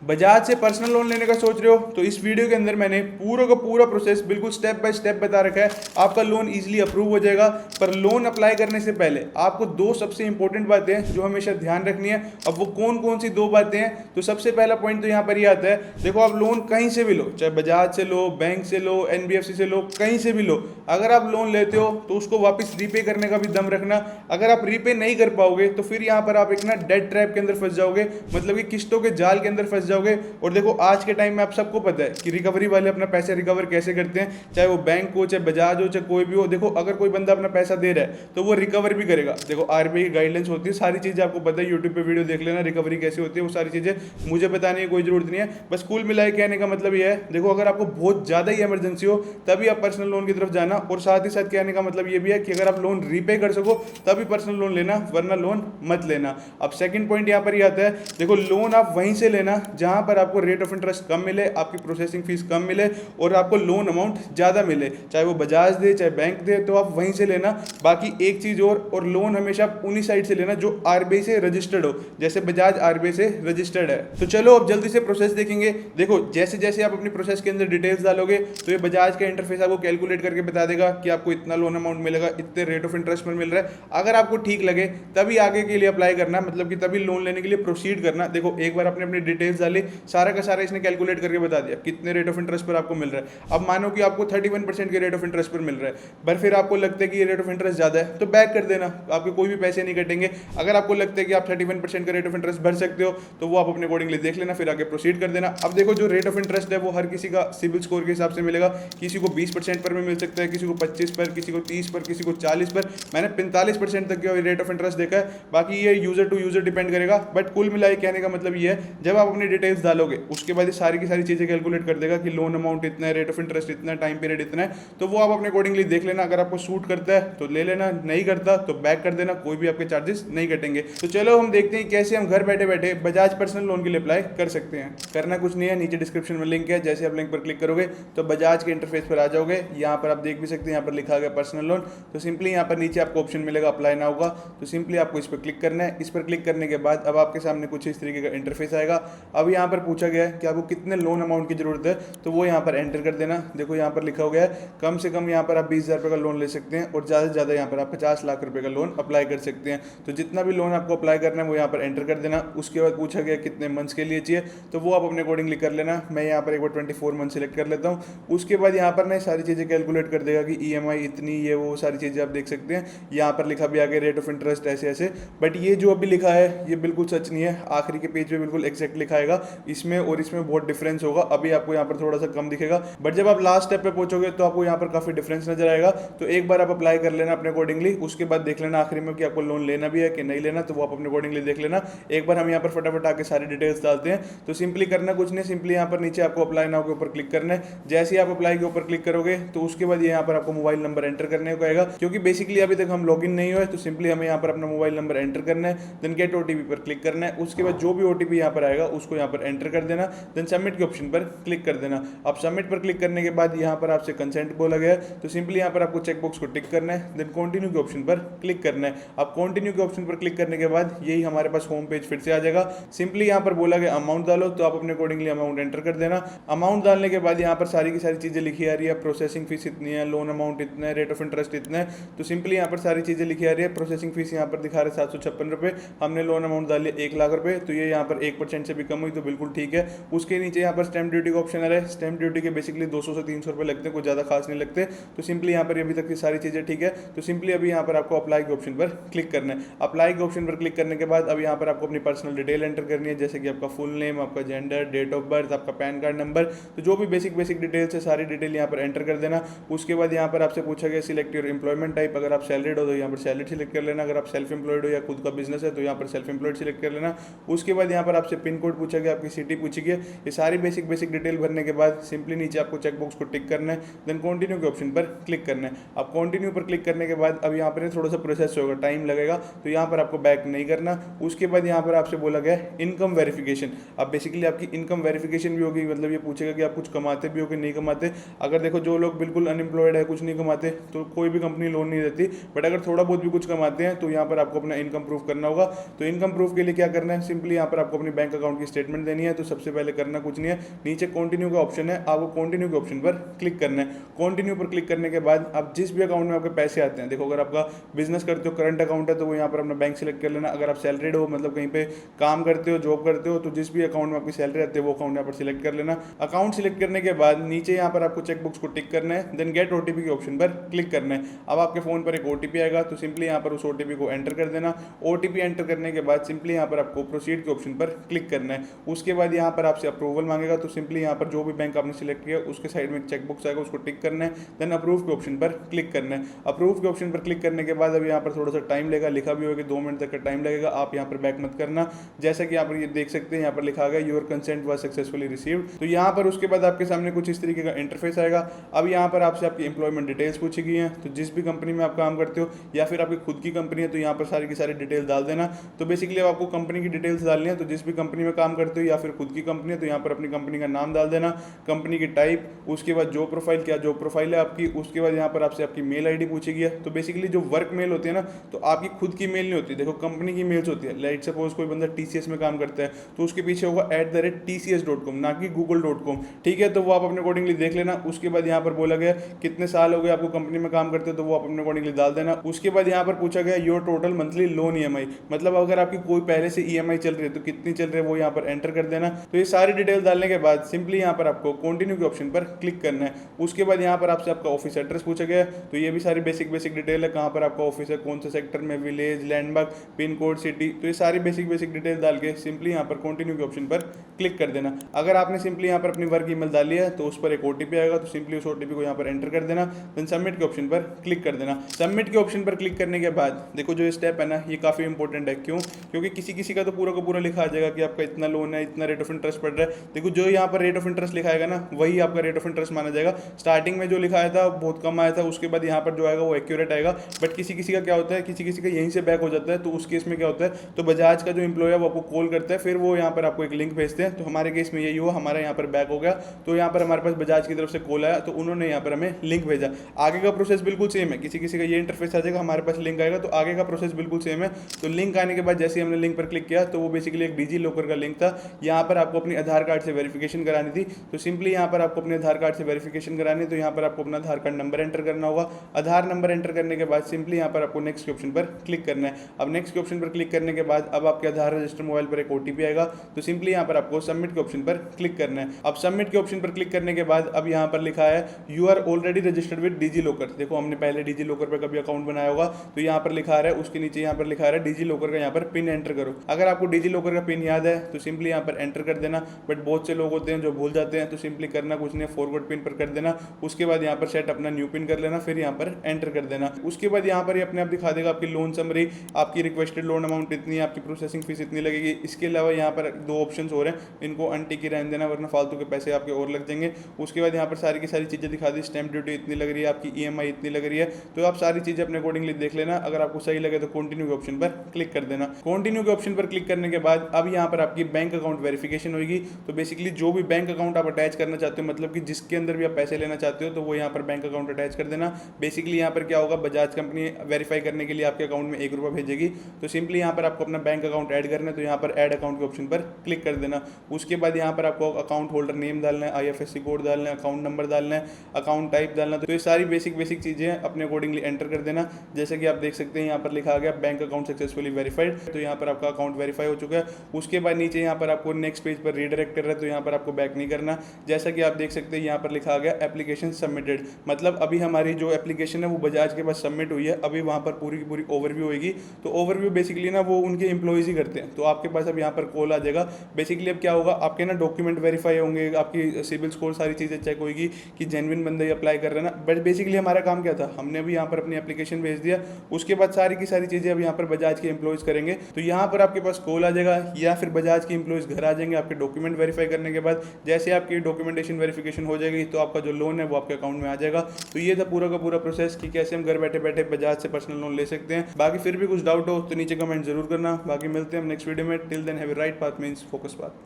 बजाज से personal loan लेने का सोच रहे हो तो इस वीडियो के अंदर मैंने पूरा का पूरा प्रोसेस बिल्कुल स्टेप बाय स्टेप बता रखा है। आपका लोन इजीली अप्रूव हो जाएगा। पर लोन अप्लाई करने से पहले आपको दो सबसे इंपॉर्टेंट बातें हैं जो हमेशा ध्यान रखनी है। अब वो कौन कौन सी दो बातें हैं, तो सबसे पहला पॉइंट तो यहाँ पर ये आता है। देखो, आप लोन कहीं से भी लो, चाहे बजाज से लो, बैंक से लो, एनबीएफसी से लो, कहीं से भी लो, अगर आप लोन लेते हो तो उसको वापस रीपे करने का भी दम रखना। अगर आप रीपे नहीं कर पाओगे तो फिर यहाँ पर आप एक ना डेट ट्रैप के अंदर फंस जाओगे, मतलब कि किस्तों के जाल के अंदर फंस जाओगे। और देखो, आज के टाइम में आप सबको पता है कि रिकवरी वाले अपना पैसे रिकवर कैसे करते हैं, चाहे वो बैंक हो, चाहे बजाज हो, चाहे कोई भी हो। देखो, अगर कोई बंदा अपना पैसा दे रहा है तो वो रिकवर भी करेगा। देखो, आरबीआई की गाइडलाइंस होती है, सारी चीजें आपको पता है, यूट्यूब पे वीडियो देख लेना, रिकवरी कैसे होती है, वो सारी चीजें मुझे बताने की कोई जरूरत नहीं है। बस कुल मिलाए कहने का मतलब ये है, देखो, अगर आपको बहुत ज्यादा ही इमरजेंसी हो तभी आप पर्सनल लोन की तरफ जाना। और साथ ही साथ कहने का मतलब ये भी है कि अगर आप लोन रीपे कर सको तभी पर्सनल लोन लेना, वरना लोन मत लेना। अब सेकंड पॉइंट यहाँ पर ये आता है, देखो, लोन आप वहीं से लेना जहां पर आपको रेट ऑफ इंटरेस्ट कम मिले, आपकी प्रोसेसिंग फीस कम मिले और आपको लोन अमाउंट ज्यादा मिले, चाहे वो बजाज दे चाहे बैंक दे, तो आप वहीं से लेना। बाकी एक चीज और लोन हमेशा उन्हीं साइड से लेना जो आरबीआई से रजिस्टर्ड हो, जैसे बजाज आरबीआई से रजिस्टर्ड है। तो चलो अब जल्दी से प्रोसेस देखेंगे। देखो, जैसे जैसे आप अपनी प्रोसेस के अंदर डिटेल्स डालोगे तो ये बजाज का इंटरफेस आपको कैलकुलेट करके बता देगा कि आपको इतना लोन अमाउंट मिलेगा, इतने रेट ऑफ इंटरेस्ट पर मिल रहा है। अगर आपको ठीक लगे तभी आगे के लिए अप्लाई करना, मतलब कि तभी लोन लेने के लिए प्रोसीड करना। देखो, एक बार आपने अपनी डिटेल्स डाली, सारा का सारा इसने कैलकुलेट करके बता दिया कितने रेट ऑफ इंटरेस्ट पर आपको मिल रहा है। अब मानो कि आपको 31% के रेट ऑफ इंटरेस्ट पर मिल रहा है, पर फिर आपको लगता है कि ये रेट ऑफ इंटरेस्ट ज्यादा है तो बैक कर देना, आपके कोई भी पैसे नहीं कटेंगे। अगर आपको लगता है कि आप 31% का रेट ऑफ इंटरेस्ट भर सकते हो तो वो आप अपने अकॉर्डिंगली देख लेना, फिर आगे प्रोसीड कर देना। अब देखो, जो रेट ऑफ इंटरेस्ट है वो हर किसी का सिविल स्कोर के हिसाब से मिलेगा। किसी को 20% पर भी मिल सकता है, किसी को 25 पर, किसी को 30 पर, किसी को 40 पर। मैंने 45% तक का रेट ऑफ इंटरेस्ट देखा है, बाकी ये यूजर टू यूजर डिपेंड करेगा। बट कुल मिलाए कहने का मतलब ये है, जब आप अपनी डिटेल्स डालोगे उसके बाद ये सारी की सारी चीजें कैलकुलेट कर देगा कि लोन अमाउंट इतना है, रेट ऑफ इंटरेस्ट इतना है, टाइम पीरियड इतना है। तो वो आप अपने अकॉर्डिंगली देख लेना। अगर आपको सूट करता है तो ले लेना, नहीं करता तो बैक कर देना, कोई भी आपके चार्जेस नहीं कटेंगे। तो चलो हम देखते हैं कैसे हम घर बैठे बैठे बजाज पर्सनल लोन के लिए अप्लाई कर सकते हैं। करना कुछ नहीं है, नीचे डिस्क्रिप्शन में लिंक है, जैसे आप लिंक पर क्लिक करोगे तो बजाज के इंटरफेस पर आ जाओगे। यहाँ पर आप देख भी सकते हैं, यहाँ पर लिखा गया पर्सनल लोन। तो सिंपली यहाँ पर नीचे आपको ऑप्शन मिलेगा अप्लाई नाउ का, तो सिंपली आपको इस पर क्लिक करना है। इस पर क्लिक करने के बाद अब आपके सामने कुछ इस तरीके का इंटरफेस आएगा। अब यहाँ पर पूछा गया है कि आपको कितने लोन अमाउंट की जरूरत है, तो वो यहाँ पर एंटर कर देना। देखो, यहाँ पर लिखा हो गया है कम से कम यहाँ पर आप 20,000 रुपये का लोन ले सकते हैं और ज़्यादा से ज़्यादा यहाँ पर आप 50 लाख रुपए का लोन अप्लाई कर सकते हैं। तो जितना भी लोन आपको अप्लाई करना है वो यहाँ पर एंटर कर देना। उसके बाद पूछा गया कितने मंथ्स के लिए चाहिए, तो वो आप अपने अकॉर्डिंगली कर लेना। मैं यहाँ पर एक बार 24 मंथ सेलेक्ट कर लेता हूँ। उसके बाद यहाँ पर ना सारी चीज़ें कैलकुलेट कर देगा कि ईएमआई इतनी, ये वो सारी चीज़ें आप देख सकते हैं। यहाँ पर लिखा भी आगे रेट ऑफ इंटरेस्ट ऐसे ऐसे। बट ये जो अभी लिखा है ये बिल्कुल सच नहीं है, आखिरी के पेज पे बिल्कुल एग्जैक्ट लिखा आएगा। इसमें और इसमें बहुत डिफरेंस होगा। अभी आपको यहाँ पर थोड़ा सा कम दिखेगा, बट जब आप लास्ट स्टेप पे पहुंचोगे तो आपको यहाँ पर काफी डिफरेंस नजर आएगा। तो एक बार आप अप्लाई कर लेना अपने अकॉर्डिंगली, उसके बाद देख लेना आखिरी में कि आपको लोन लेना भी है कि नहीं लेना, तो वो आप अपने अकॉर्डिंगली देख लेना। एक बार हम यहाँ पर फटाफट आके सारी डिटेल्स डालते हैं। तो सिंपली करना कुछ नहीं, सिंपली यहाँ पर नीचे आपको अप्लाई नाउ के ऊपर क्लिक करना है। जैसे ही आप अप्लाई के ऊपर क्लिक करोगे तो उसके बाद यहाँ पर आपको मोबाइल नंबर एंटर करने को आएगा, क्योंकि बेसिकली अभी तक हम लॉग इन नहीं हुए। तो सिंपली हमें यहाँ पर अपना मोबाइल नंबर एंटर करना है, देन गेट ओटीपी पर क्लिक करना है। उसके बाद जो भी ओटीपी यहाँ पर आएगा उसको यहाँ पर एंटर कर देना, देन सबमिट के ऑप्शन पर क्लिक कर देना। अब सबमिट पर क्लिक करने के बाद यहाँ पर आपसे कंसेंट बोला गया है, तो सिंपली यहाँ पर आपको चेकबॉक्स को टिक करना है, देन कंटिन्यू के ऑप्शन पर क्लिक करना है। अब कंटिन्यू के ऑप्शन पर क्लिक करने के बाद यही हमारे पास होम पेज फिर से आ जाएगा। सिंपली यहाँ पर बोला गया अमाउंट डालो, तो आप अपने अकॉर्डिंगली अमाउंट एंटर कर देना। अमाउंट डालने के बाद यहाँ पर सारी की सारी चीजें लिखी आ रही है, प्रोसेसिंग फीस इतनी है, लोन अमाउंट इतना है, रेट ऑफ इंटरेस्ट इतना है। तो सिंपली यहाँ पर सारी चीजें लिखी आ रही है। प्रोसेसिंग फीस यहाँ पर दिखा रहे 756 रुपये, हमने लोन अमाउंट डाली 1 लाख रुपए, तो ये यहाँ पर 1% से भी कम हुई, तो बिल्कुल ठीक है। उसके नीचे यहाँ पर स्टैंप ड्यूटी का ऑप्शन आ रहा है। स्टैंप ड्यूटी के बेसिकली 200 से 300 रुपये लगते हैं, कोई ज़्यादा खास नहीं लगते। तो सिंपली यहाँ पर अभी तक की सारी चीज़ें ठीक है। तो सिंपली अभी यहाँ पर आपको अप्लाई के ऑप्शन पर क्लिक करना है। अप्लाई के ऑप्शन पर क्लिक करने के बाद अब यहाँ पर आपको अपनी पर्सनल डिटेल एंटर करनी है, जैसे कि आपका फुल नेम, आपका जेंडर, डेट ऑफ बर्थ, आपका पैन कार्ड नंबर। तो जो भी बेसिक डिटेल्स है सारी डिटेल यहाँ पर एंटर कर देना। उसके बाद यहाँ पर आपसे पूछा गया सिलेक्ट योर एम्प्लॉयमेंट टाइप, अगर आप सैलरीड हो तो यहाँ पर सैलरी सिलेक्ट कर लेना, अगर आप सेल्फ एम्प्लॉयड हो या खुद का बिजनेस है तो यहाँ पर सेल्फ एम्प्लॉयड सिलेक्ट कर लेना। उसके बाद यहाँ पर आपसे पिन कोड पूछा गया, आपकी सिटी पूछी गई। ये सारी बेसिक डिटेल भरने के बाद सिंपली नीचे आपको चेकबॉक्स को टिक करना है, देन कंटिन्यू के ऑप्शन पर क्लिक करना है। अब कंटिन्यू पर क्लिक करने के बाद अब यहाँ पर थोड़ा सा प्रोसेस होगा, टाइम लगेगा, तो यहाँ पर आपको बैक नहीं करना। उसके बाद यहाँ पर आपसे बोला गया इनकम वेरिफिकेशन। अब बेसिकली आपकी इनकम वेरिफिकेशन भी होगी, मतलब ये पूछेगा कि आप कुछ कमाते भी हो कि नहीं कमाते। अगर देखो जो लोग बिल्कुल अनएम्प्लॉयड है, कुछ नहीं कमाते, तो कोई भी कंपनी लोन नहीं देती। बट अगर थोड़ा बहुत भी कुछ कमाते हैं तो यहाँ पर आपको अपना इनकम प्रूफ करना होगा। तो इनकम प्रूफ के लिए क्या करना है, सिंपली यहाँ पर आपको अपनी बैंक अकाउंट की स्टेटमेंट स्टेटमेंट देनी है तो सबसे पहले करना कुछ नहीं है, नीचे कंटिन्यू का ऑप्शन है, आपको कंटिन्यू के ऑप्शन पर क्लिक करना है। कंटिन्यू पर क्लिक करने के बाद आप जिस भी अकाउंट में आपके पैसे आते हैं, देखो अगर आपका बिजनेस करते हो, करंट अकाउंट है, तो वो यहाँ पर अपना बैंक सेलेक्ट कर लेना। अगर आप सैलरीड हो, मतलब कहीं पे काम करते हो, जॉब करते हो, तो जिस भी अकाउंट में आपकी सैलरी आती है वो अकाउंट यहाँ पर सिलेक्ट कर लेना। अकाउंट सिलेक्ट करने के बाद नीचे यहाँ पर आपको चेकबॉक्स को टिक करना है, देन गेट ओटीपी के ऑप्शन पर क्लिक करना है। अब आपके फोन पर एक ओटीपी आएगा, तो सिंपली यहाँ पर उस ओटीपी को एंटर कर देना। ओटीपी एंटर करने के बाद सिंपली यहाँ पर आपको प्रोसीड के ऑप्शन पर क्लिक करना है। उसके बाद यहाँ पर आपसे अप्रूवल मांगेगा, तो सिंपली यहाँ पर जो भी बैंक आपने सिलेक्ट किया उसके साइड में चेकबॉक्स आएगा, उसको टिक करना है, देन अप्रूव के ऑप्शन पर क्लिक करना है। अप्रूव के ऑप्शन पर क्लिक करने के बाद अब यहाँ पर थोड़ा सा टाइम लगेगा, लिखा भी होगा कि 2 मिनट तक का टाइम लगेगा। आप यहाँ पर बैक मत करना, जैसा कि यहाँ पर ये देख सकते हैं, यहाँ पर लिखा गया your consent was successfully received. तो यहाँ पर उसके बाद आपके सामने कुछ इस तरीके का इंटरफेस आएगा। अब यहाँ पर आपसे आपकी एम्प्लॉयमेंट डिटेल्स पूछी गई हैं, तो जिस भी कंपनी में आप काम करते हो या फिर आपकी खुद की कंपनी है तो यहाँ पर सारी की सारी डिटेल डाल देना। तो बेसिकली अब आपको कंपनी की डिटेल्स डालनी है, तो जिस भी कंपनी में काम करते हो या फिर खुद की कंपनी है तो यहाँ पर अपनी कंपनी का नाम डाल देना, कंपनी की टाइप, उसके बाद जॉब प्रोफाइल, क्या जॉब प्रोफाइल है आपकी, उसके बाद यहाँ पर आपसे आपकी मेल आईडी पूछी गई है। तो बेसिकली जो वर्क मेल होती है ना, तो आपकी खुद की मेल नहीं होती, देखो कंपनी की मेल्स होती है। लाइक सपोज कोई बंदा टीसीएस में काम करता है तो उसके पीछे होगा @tcs.com, ना कि google.com, ठीक है। तो वो आप अपने अकॉर्डिंगली देख लेना। उसके बाद यहाँ पर बोला गया कितने साल हो गए आपको कंपनी में काम करते हो, तो वो आप अपने अकॉर्डिंगली डाल देना। उसके बाद यहाँ पर पूछा गया your total monthly loan EMI, मतलब अगर आपकी कोई पहले से ईएमआई चल रही है तो कितनी चल रही है वो यहाँ पर एंटर कर देना। तो ये सारी डिटेल डालने के बाद सिंपली यहाँ पर आपको कंटिन्यू के ऑप्शन पर क्लिक करना है। उसके बाद यहाँ पर आपसे आपका ऑफिस एड्रेस पूछा गया है, तो ये भी सारी बेसिक डिटेल है, कहाँ पर आपका ऑफिस है, कौन सा सेक्टर में, village, landmark, pin code, city, तो ये सारी बेसिक डिटेल डाल के सिंपली यहाँ पर कंटिन्यू के ऑप्शन पर क्लिक कर देना। अगर आपने सिंपली यहाँ पर अपनी वर्क ईमेल डाली है तो उस पर एक ओटीपी आएगा, तो सिंपली उस ओटीपी को यहाँ पर एंटर कर देना, देन सबमिट के ऑप्शन पर क्लिक कर देना। सबमिट के ऑप्शन पर क्लिक करने के बाद देखो जो स्टेप है ना, ये काफी इंपॉर्टेंट है। क्यों? क्योंकि किसी का तो पूरा लिखा आ जाएगा कि आपका इतना लोन है, इतना रेट ऑफ इंटरेस्ट पड़ रहा है। देखो जो यहाँ पर रेट ऑफ इंटरेस्ट लिखा आएगा ना, वही आपका रेट ऑफ इंटरेस्ट माना जाएगा। स्टार्टिंग में जो लिखा आया था बहुत कम आया था, उसके बाद यहाँ पर जो आएगा वो एक्यूरेट आएगा। बट किसी का क्या होता है, किसी का यहीं से बैक हो जाता है, तो उस केस में क्या होता है, तो बजाज का जो एम्प्लॉय है वो आपको कॉल करता है, फिर वो यहाँ पर आपको एक लिंक भेजते हैं। तो हमारे केस में यही हुआ, हमारा यहाँ पर बैक हो गया, तो यहाँ पर हमारे पास बजाज की तरफ से कॉल आया, तो उन्होंने यहाँ पर हमें लिंक भेजा। आगे का प्रोसेस बिल्कुल सेम है, किसी का ये इंटरफेस आ जाएगा, हमारे पास लिंक आएगा, तो आगे का प्रोसेस बिल्कुल सेम है। तो लिंक आने के बाद जैसे हमने लिंक पर क्लिक किया तो वो बेसिकली एक डिजी लॉकर का लिंक था। यहाँ पर आपको अपनी आधार कार्ड से वेरिफिकेशन करानी थी, तो सिंपली यहाँ पर आपको अपने आधार कार्ड से वेरिफिकेशन करानी है। तो यहाँ पर आपको अपना आधार कार्ड नंबर एंटर करना होगा। आधार नंबर एंटर करने के बाद सिंपली यहाँ पर आपको नेक्स्ट के ऑप्शन पर क्लिक करना है। अब नेक्स्ट के ऑप्शन पर क्लिक करने के बाद अब आपके आधार रजिस्टर मोबाइल पर एक ओटीपी आएगा, तो सिंपली यहाँ पर आपको सबमिट के ऑप्शन पर क्लिक करना है। अब सबमिट के ऑप्शन पर क्लिक करने के बाद अब यहाँ पर लिखा है you are already registered with DigiLocker. देखो हमने पहले डिजी लॉकर पर कभी अकाउंट बनाया होगा, तो यहाँ पर लिखा है, उसके नीचे यहाँ पर लिखा है डिजी लॉकर का यहाँ पर पिन एंटर करो। अगर आपको डिजी लॉकर का पिन याद है तो सिंपली यहाँ पर एंटर कर देना। बट बहुत से लोग होते हैं जो भूल जाते हैं, तो सिंपली करना कुछ नहीं, फॉरवर्ड पिन पर कर देना। उसके बाद यहाँ पर सेट अपना न्यू पिन कर लेना, फिर यहाँ पर एंटर कर देना। उसके बाद यहाँ पर अपने आप दिखा देगा आपकी लोन समरी, आपकी रिक्वेस्टेड लोन अमाउंट इतनी, आपकी प्रोसेसिंग फीस इतनी लगेगी। इसके अलावा यहाँ पर 2 ऑप्शन हो रहे हैं, इनको अनटिक ही रहने देना वरना फालतू के पैसे आपके और लग जाएंगे। उसके बाद यहाँ पर सारी की सारी चीज़ें दिखा दी, स्टैंप ड्यूटी इतनी लग रही है, आपकी ईएमआई इतनी लग रही है, तो आप सारी चीज़ें अपने अकॉर्डिंगली देख लेना। अगर आपको सही लगे तो कंटिन्यू के ऑप्शन पर क्लिक कर देना। कंटिन्यू के ऑप्शन पर क्लिक करने के बाद अब यहाँ पर आपकी बैंक अकाउंट वेरिफिकेशन होगी। तो बेसिकली जो भी बैंक अकाउंट आप अटैच करना चाहते हो, मतलब कि जिसके अंदर भी आप पैसे लेना चाहते हो, तो वो यहाँ पर बैंक अकाउंट अटैच कर देना। बेसिकली यहाँ पर क्या होगा, बजाज कंपनी वेरीफाई करने के लिए आपके अकाउंट में 1 रुपया भेजेगी, तो सिंपली यहाँ पर आपको अपना बैंक अकाउंट ऐड करना है, तो यहाँ पर ऐड अकाउंट के ऑप्शन पर क्लिक कर देना। उसके बाद यहाँ पर आपको अकाउंट होल्डर नेम डालना है, आईएफएससी कोड डालना है, अकाउंट नंबर डालना है, अकाउंट टाइप डालना है। तो ये सारी बेसिक चीज़ें अपने अकॉर्डिंगली एंटर कर देना। जैसे कि आप देख सकते हैं यहाँ पर लिखा गया बैंक अकाउंट सक्सेसफुली वेरीफाइड, तो यहाँ पर आपका अकाउंट वेरीफाई हो चुका है। उसके बाद नीचे यहाँ पर आपको नेक्स्ट पेज पर रीडायरेक्ट कर रहा है, तो यहाँ पर आपको बैक नहीं करना। जैसा कि आप देख सकते हैं यहाँ पर लिखा गया एप्लीकेशन सबमिटेड, मतलब अभी हमारी जो एप्लीकेशन है वो बजाज के पास सबमिट हुई है। अभी वहाँ पर पूरी की पूरी ओवरव्यू होगी, तो ओवरव्यू बेसिकली ना वो उनके एम्प्लॉइज ही करते हैं। तो आपके पास अब यहाँ पर कॉल आ जाएगा। बेसिकली अब क्या होगा, आपके ना डॉक्यूमेंट वेरीफाई होंगे, आपकी सिविल स्कोर सारी चीज़ें चेक होगी कि जेन्युइन बंदा ही अप्लाई कर रहा है ना। बट बेसिकली हमारा काम क्या था, हमने भी यहाँ पर अपनी एप्लीकेशन भेज दिया। उसके बाद सारी की सारी चीज़ें अब यहाँ पर बजाज के एम्प्लॉइज करेंगे। तो यहाँ पर आपके पास कॉल आ जाएगा या फिर बजाज के एम्प्लॉइज घर आ जाएंगे आपके डॉक्यूमेंट वेरीफाई करने के बाद। जैसे आपकी डॉक्यूमेंटेशन वेरिफिकेशन हो जाएगी तो आपका जो लोन है वो आपके अकाउंट में आ जाएगा। तो ये था पूरा का पूरा प्रोसेस कि कैसे हम घर बैठे बैठे बजाज से पर्सनल लोन ले सकते हैं। बाकी फिर भी कुछ डाउट हो तो नीचे कमेंट जरूर करना। बाकी मिलते हैं हम नेक्स्ट वीडियो में। Till then have a right path means focus path.